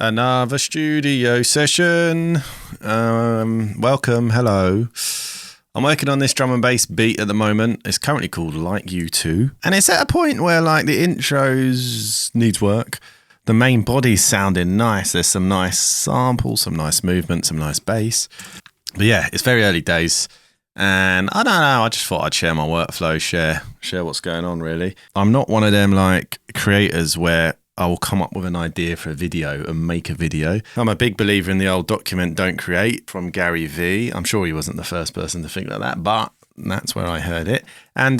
Another studio session. Welcome, hello. I'm working on this drum and bass beat at the moment. It's currently called Like You Too. And it's at a point where like the intros needs work. The main body's sounding nice. There's some nice samples, some nice movement, some nice bass. But yeah, it's very early days. And I don't know, I just thought I'd share my workflow, share what's going on really. I'm not one of them like creators where I will come up with an idea for a video and make a video. I'm a big believer in the old document, don't create from Gary V. I'm sure he wasn't the first person to think like that, but that's where I heard it. And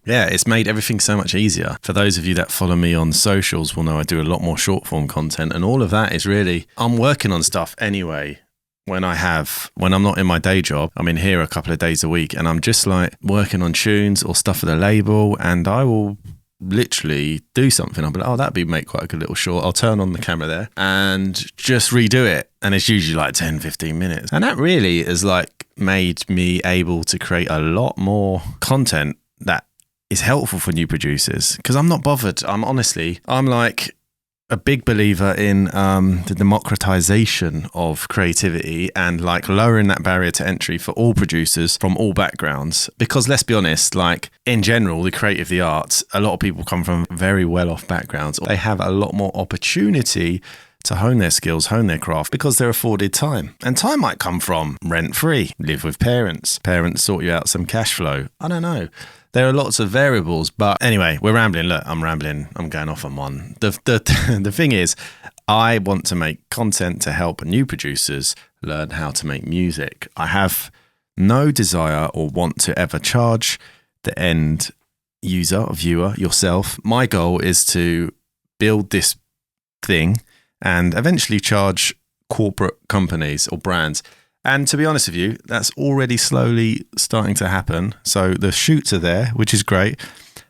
yeah, it's made everything so much easier. For those of you that follow me on socials will know I do a lot more short form content, and all of that is really, I'm working on stuff anyway. When I'm not in my day job, I'm in here a couple of days a week and I'm just like working on tunes or stuff for the label, and I will literally do something. I'll be like, oh, that'd make quite a good little short. I'll turn on the camera there and just redo it. And it's usually like 10, 15 minutes. And that really has like made me able to create a lot more content that is helpful for new producers, because I'm not bothered. I'm like a big believer in the democratization of creativity and like lowering that barrier to entry for all producers from all backgrounds. Because let's be honest, like in general, the creative, the arts, a lot of people come from very well-off backgrounds. They have a lot more opportunity to hone their skills, hone their craft, because they're afforded time. And time might come from rent-free, live with parents sort you out some cash flow. I don't know. There are lots of variables, but anyway, we're rambling. Look, I'm rambling. I'm going off on one. The thing is, I want to make content to help new producers learn how to make music. I have no desire or want to ever charge the end user or viewer, yourself. My goal is to build this thing and eventually charge corporate companies or brands. And to be honest with you, that's already slowly starting to happen. So the shoots are there, which is great.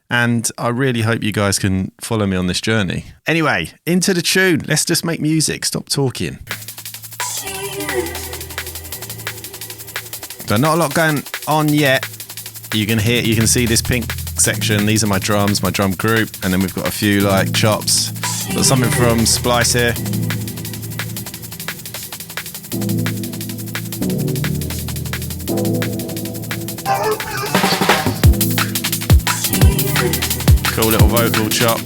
And I really hope you guys can follow me on this journey. Anyway, into the tune. Let's just make music. Stop talking. So not a lot going on yet. You can see this pink section. These are my drums, my drum group. And then we've got a few like chops. Got something from Splice here. Cool little vocal chop.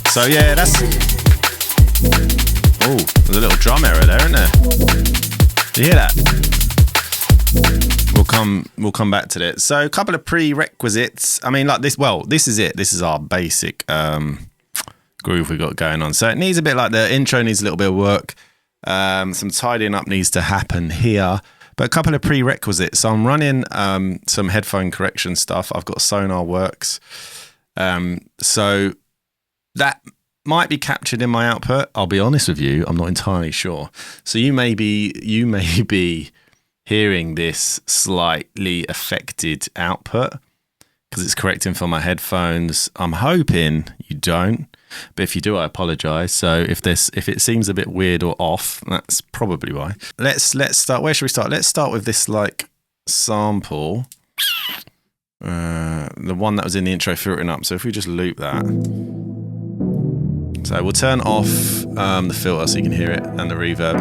So yeah, that's... Oh, there's a little drum error there, isn't there? Do you hear that? We'll come back to that. So a couple of prerequisites. I mean, like this. Well, this is it. This is our basic groove we got going on. So it needs a bit like the intro needs a little bit of work. Some tidying up needs to happen here. But a couple of prerequisites. So I'm running some headphone correction stuff. I've got Sonar Works. So that might be captured in my output. I'll be honest with you, I'm not entirely sure. So you may be hearing this slightly affected output because it's correcting for my headphones. I'm hoping you don't, but if you do, I apologize. So if it seems a bit weird or off, that's probably why. Let's start. Where should we start? Let's start with this like sample. The one that was in the intro filtering up. So if we just loop that. So we'll turn off the filter so you can hear it and the reverb.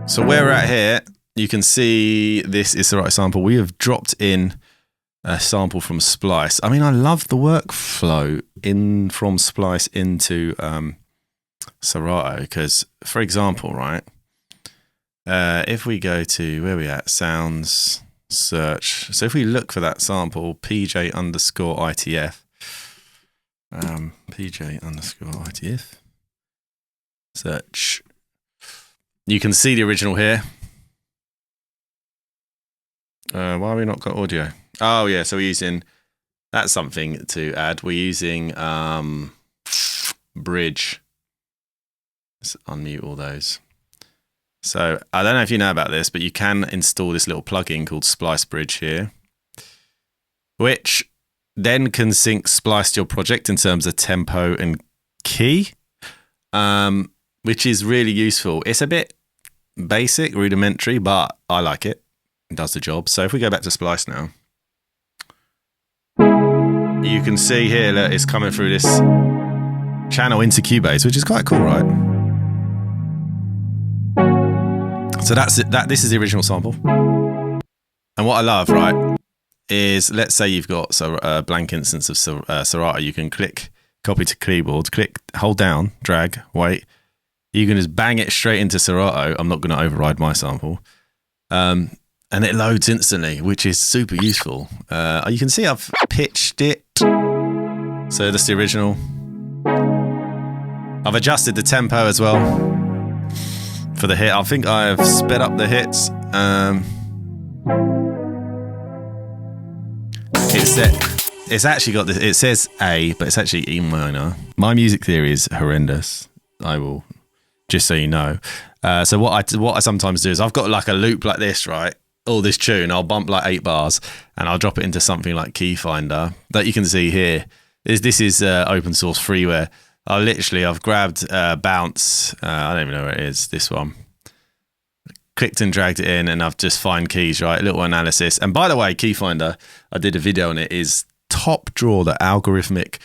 So where we're at here, you can see this is the right sample. We have dropped in a sample from Splice. I mean, I love the workflow from Splice into Serato because, for example, right, if we go to, where we at, sounds, search. So if we look for that sample, PJ_ITF, PJ_ITF, search. You can see the original here. Why have we not got audio? Oh yeah, so we're using, that's something to add. We're using Brute bridge. Let's unmute all those. So I don't know if you know about this, but you can install this little plugin called Splice Bridge here, which then can splice your project in terms of tempo and key, which is really useful. It's a bit basic, rudimentary, but I like it. It does the job. So if we go back to Splice now, you can see here that it's coming through this channel into Cubase, which is quite cool, right? So that's it. This is the original sample. And what I love, right, is let's say you've got a blank instance of Serato. You can click copy to keyboard, hold down, drag, wait. You can just bang it straight into Serato. I'm not going to override my sample. And it loads instantly, which is super useful. You can see I've pitched it. So that's the original. I've adjusted the tempo as well for the hit. I think I have sped up the hits. It's actually got this. It says A, but it's actually E minor. My music theory is horrendous. I will, just so you know. So what I sometimes do is I've got like a loop like this, right? All this tune, I'll bump like 8 bars, and I'll drop it into something like Keyfinder that you can see here. This is open source freeware. I've grabbed bounce. I don't even know where it is. This one. Clicked and dragged it in, and I've just find keys, right? A little analysis. And by the way, Keyfinder, I did a video on it, is top drawer. The algorithmic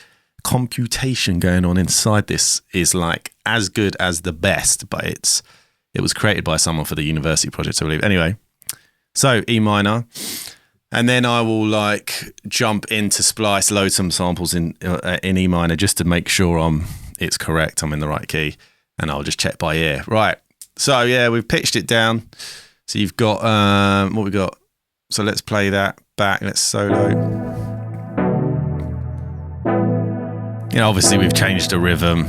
computation going on inside this is like as good as the best, but it was created by someone for the university project, I believe. Anyway, so E minor, and then I will like jump into Splice, load some samples in E minor just to make sure it's correct. I'm in the right key, and I'll just check by ear. Right. So yeah, we've pitched it down. So you've got what we got. So let's play that back. Let's solo. You know, obviously we've changed the rhythm,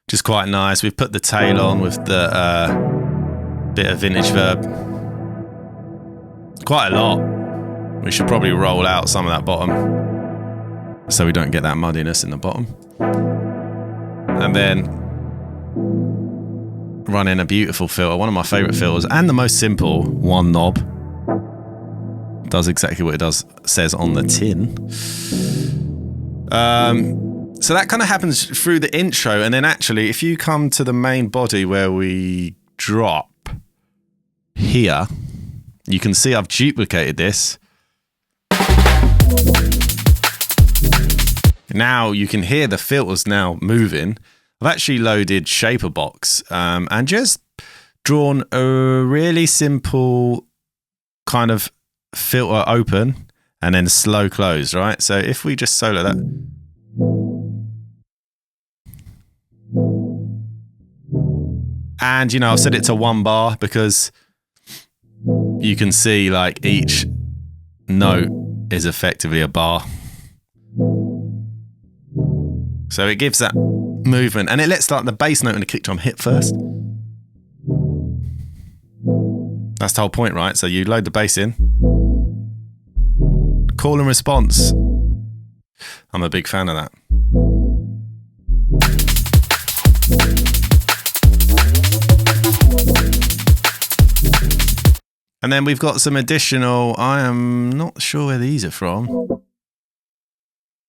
which is quite nice. We've put the tail on with the bit of vintage verb. Quite a lot. We should probably roll out some of that bottom so we don't get that muddiness in the bottom. And then run in a beautiful filter, one of my favorite filters, and the most simple, one knob. Does exactly what it says on the tin. So that kind of happens through the intro, and then actually, if you come to the main body where we drop here, you can see I've duplicated this. Now you can hear the filters now moving. I've actually loaded Shaperbox and just drawn a really simple kind of filter open and then slow close, right? So if we just solo that. And, you know, I've set it to 1 bar because you can see like each note is effectively a bar. So it gives that movement, and it lets like the bass note and the kick drum hit first. That's the whole point, right? So you load the bass in. Call and response. I'm a big fan of that. And then we've got some additional, I am not sure where these are from.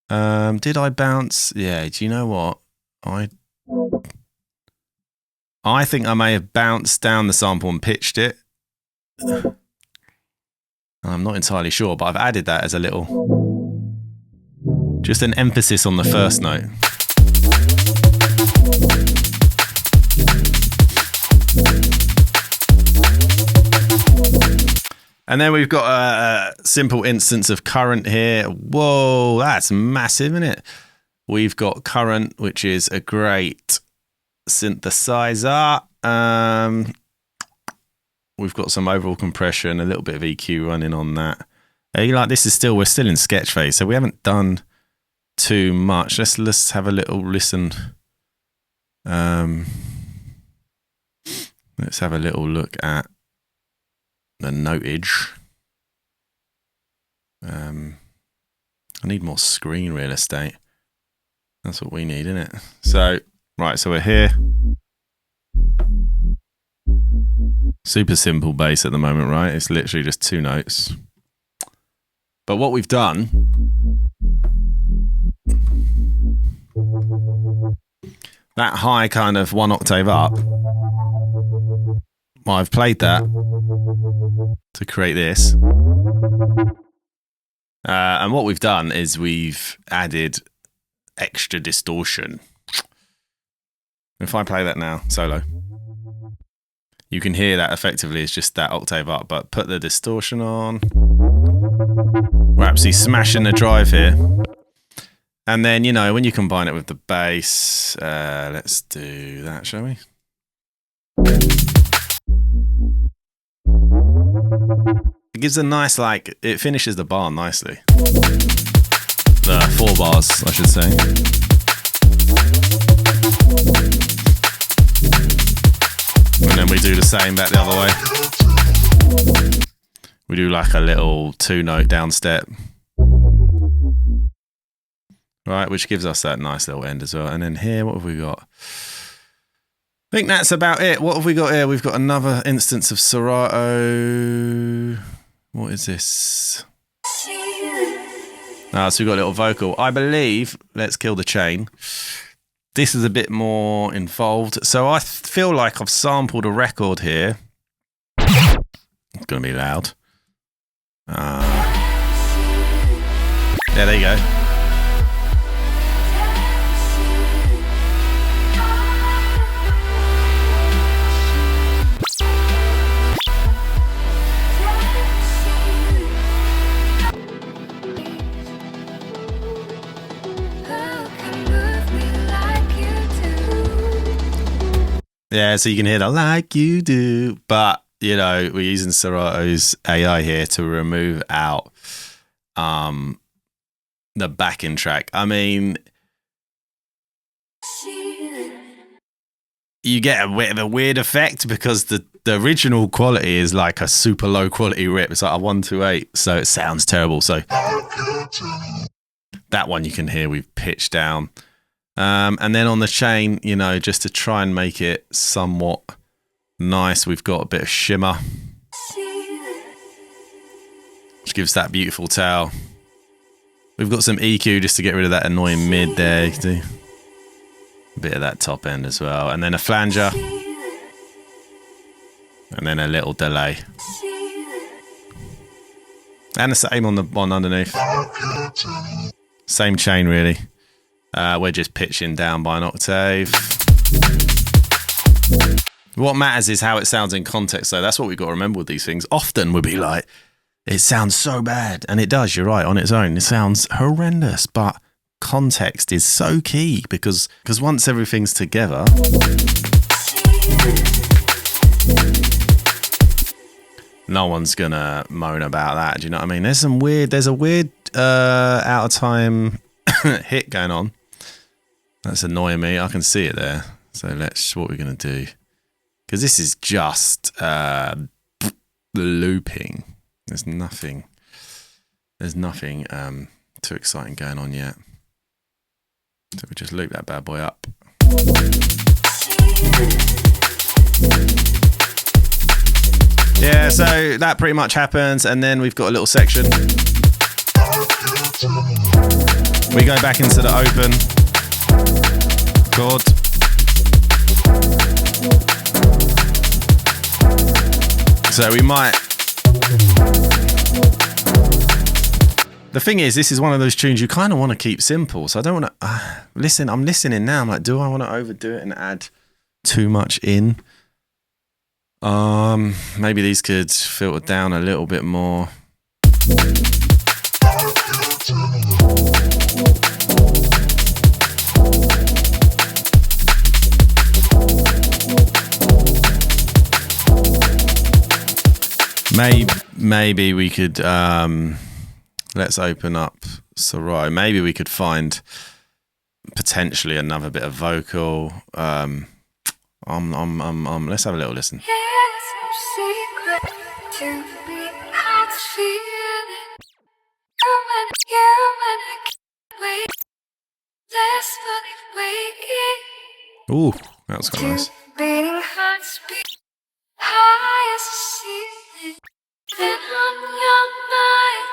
Did I bounce? Yeah, do you know what? I think I may have bounced down the sample and pitched it. I'm not entirely sure, but I've added that as a little, just an emphasis on the first note. And then we've got a simple instance of current here. Whoa, that's massive, isn't it? We've got current, which is a great synthesizer. We've got some overall compression, a little bit of EQ running on that. This is we're still in sketch phase, so we haven't done too much. Let's have a little listen. Let's have a little look at the notage. I need more screen real estate. That's what we need, isn't it? So, right, so we're here. Super simple bass at the moment, right? It's literally just 2 notes. But what we've done, that high kind of 1 octave up, well, I've played that to create this. And what we've done is we've added extra distortion. If I play that now, solo, you can hear that effectively it's just that octave up, but put the distortion on. We're absolutely smashing the drive here. And then, you know, when you combine it with the bass, let's do that, shall we? It gives a nice, like, it finishes the bar nicely. The 4 bars, I should say. And then we do the same back the other way. We do like a little 2-note down step. Right, which gives us that nice little end as well. And then here, what have we got? I think that's about it. What have we got here? We've got another instance of Serato. What is this? So we've got a little vocal. I believe, let's kill the chain. This is a bit more involved. So I feel like I've sampled a record here. It's going to be loud. Yeah, there you go. Yeah, so you can hear the like you do, but you know, we're using Serato's AI here to remove out the backing track. I mean, you get a bit of a weird effect because the original quality is like a super low quality rip. It's like a 128, so it sounds terrible. So that one you can hear we've pitched down. And then on the chain, you know, just to try and make it somewhat nice, we've got a bit of shimmer, which gives that beautiful tail. We've got some EQ just to get rid of that annoying mid there. You can do a bit of that top end as well. And then a flanger. And then a little delay. And the same on the one underneath. Same chain, really. We're just pitching down by an octave. What matters is how it sounds in context, though. That's what we've got to remember with these things. Often we'll be like, it sounds so bad. And it does, you're right, on its own. It sounds horrendous. But context is so key because once everything's together, no one's going to moan about that. Do you know what I mean? There's a weird out of time hit going on. That's annoying me. I can see it there. So what we're going to do. Because this is just looping. There's nothing too exciting going on yet. So we just loop that bad boy up. Yeah, so that pretty much happens. And then we've got a little section. We go back into the open chord. So we might... The thing is, this is one of those tunes you kind of want to keep simple. So I don't want to... listen, I'm listening now. I'm like, do I want to overdo it and add too much in? Maybe these could filter down a little bit more. Maybe we could let's open up Sarai. Maybe we could find potentially another bit of vocal. Let's have a little listen. Ooh, that was quite nice. Beating hearts beat high as the ceiling. Then on your mind,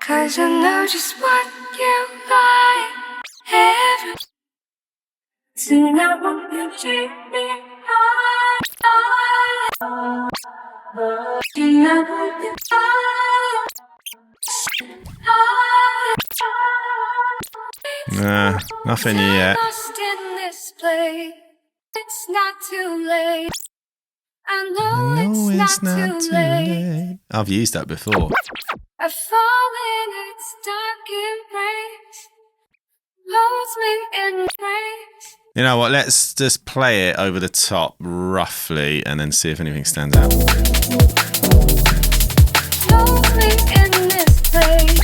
'cause I know just what you like. Every tonight won't you take me high? Tonight won't you Nah, nothing yet. Lost in this place. It's not too late. I know it's not too late. I've used that before. I've fallen in its dark embrace. Holds me in grace. You know what? Let's just play it over the top roughly and then see if anything stands out. Holds me in this place.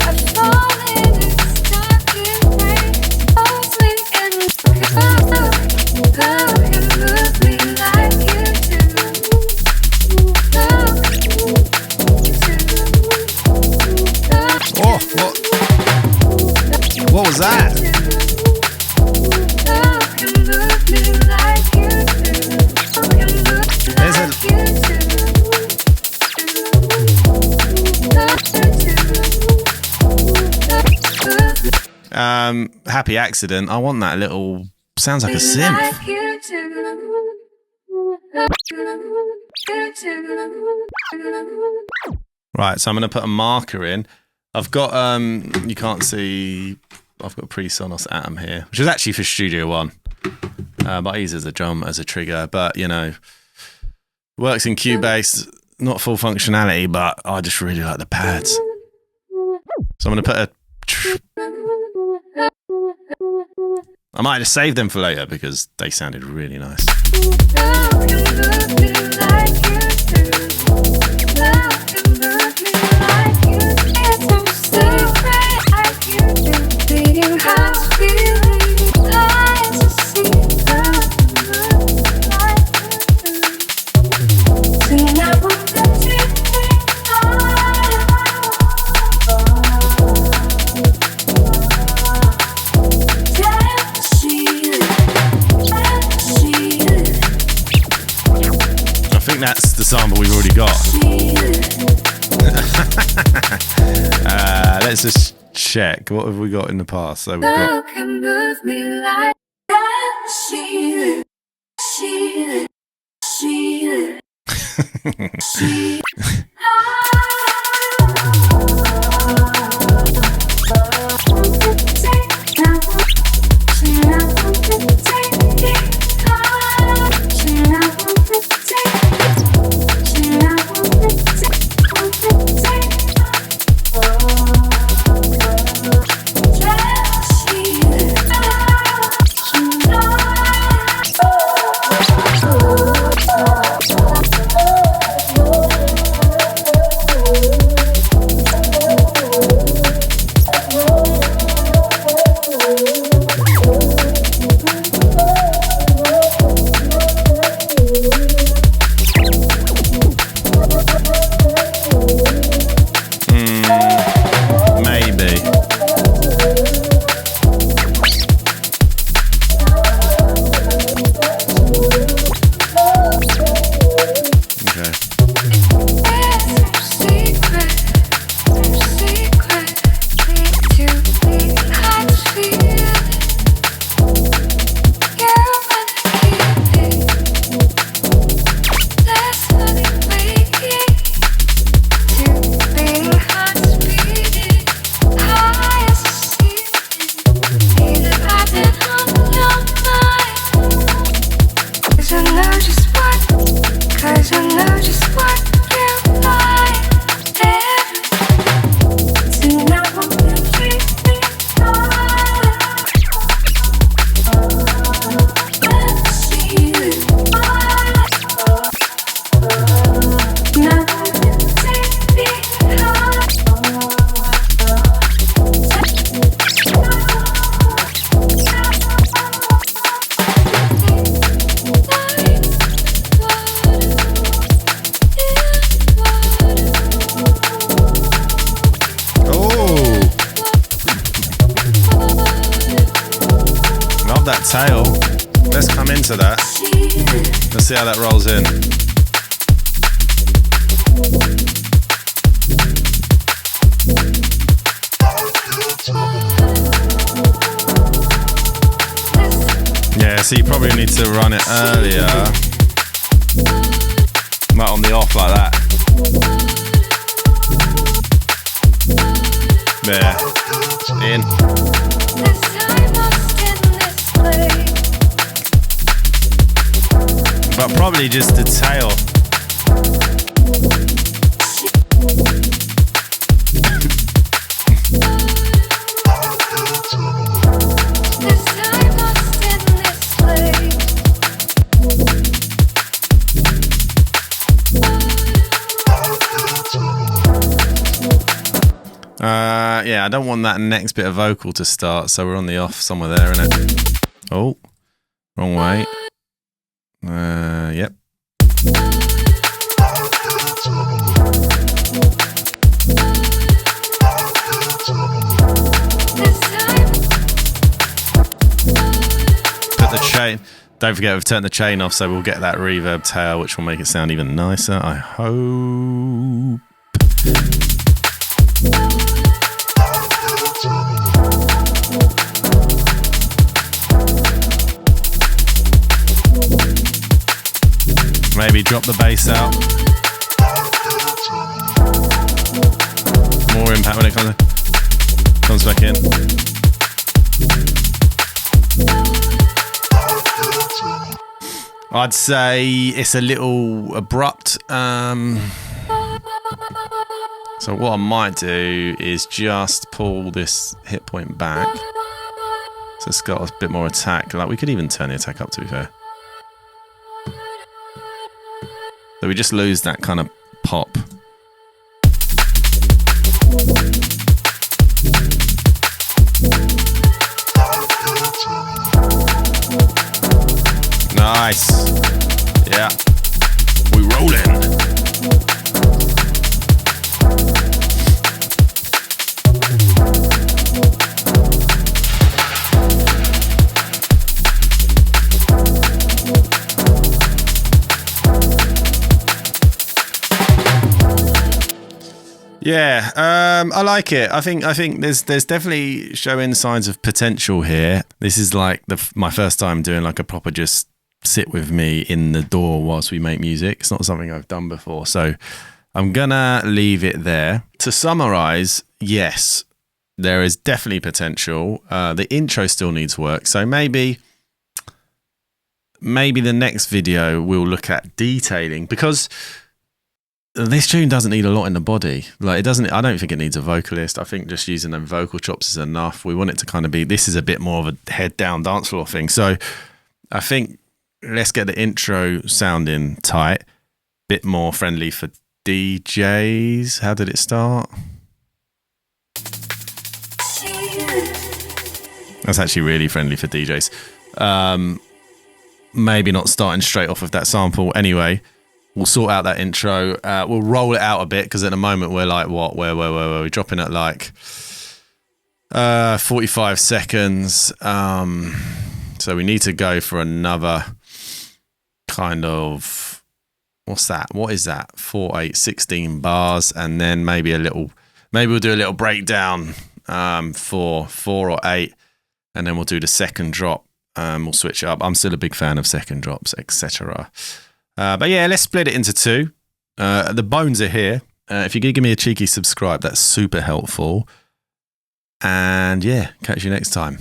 I've fallen in its dark embrace. Holds me in love can move me like you do. Love Oh, what was that? There's happy accident. I want that little. Sounds like a synth. Right, so I'm gonna put a marker in. I've got you can't see. I've got pre-Sonos Atom here, which is actually for Studio One, but I use it as a drum as a trigger. But you know, works in Cubase, not full functionality, but I just really like the pads. So I'm gonna put a. I might just save them for later because they sounded really nice. That's the sample we've already got. Let's just check. What have we got in the past? So we've got. love that tail. Let's come into that. Let's see how that rolls in. Yeah, so you probably need to run it earlier. Right on the off like that. There. In. But probably just the tail. Yeah, I don't want that next bit of vocal to start, so we're on the off somewhere there, innit? Oh, wrong way. Yep. Put the chain. Don't forget we've turned the chain off, so we'll get that reverb tail, which will make it sound even nicer, I hope. Maybe drop the bass out. More impact when it comes back in. I'd say it's a little abrupt. So what I might do is just pull this hit point back. So it's got a bit more attack. Like we could even turn the attack up, to be fair. So we just lose that kind of pop. Nice. Yeah. We rolling. Yeah, I like it. I think there's definitely showing signs of potential here. This is like my first time doing like a proper just sit with me in the door whilst we make music. It's not something I've done before, so I'm gonna leave it there. To summarize, yes, there is definitely potential. The intro still needs work, so maybe the next video we'll look at detailing, because this tune doesn't need a lot in the body. Like it doesn't. I don't think it needs a vocalist. I think just using them vocal chops is enough. We want it to kind of be. This is a bit more of a head down dance floor thing. So I think let's get the intro sounding tight, bit more friendly for DJs. How did it start? That's actually really friendly for DJs. Maybe not starting straight off with that sample. Anyway. We'll sort out that intro. We'll roll it out a bit, because at the moment we're like, what? Where? We're dropping at like 45 seconds. So we need to go for another kind of, what's that? What is that? 4, 8, 16 bars, and then maybe we'll do a little breakdown for 4 or 8, and then we'll do the second drop. We'll switch it up. I'm still a big fan of second drops, etc. But yeah, let's split it into 2. The bones are here. If you could give me a cheeky subscribe, that's super helpful. And yeah, catch you next time.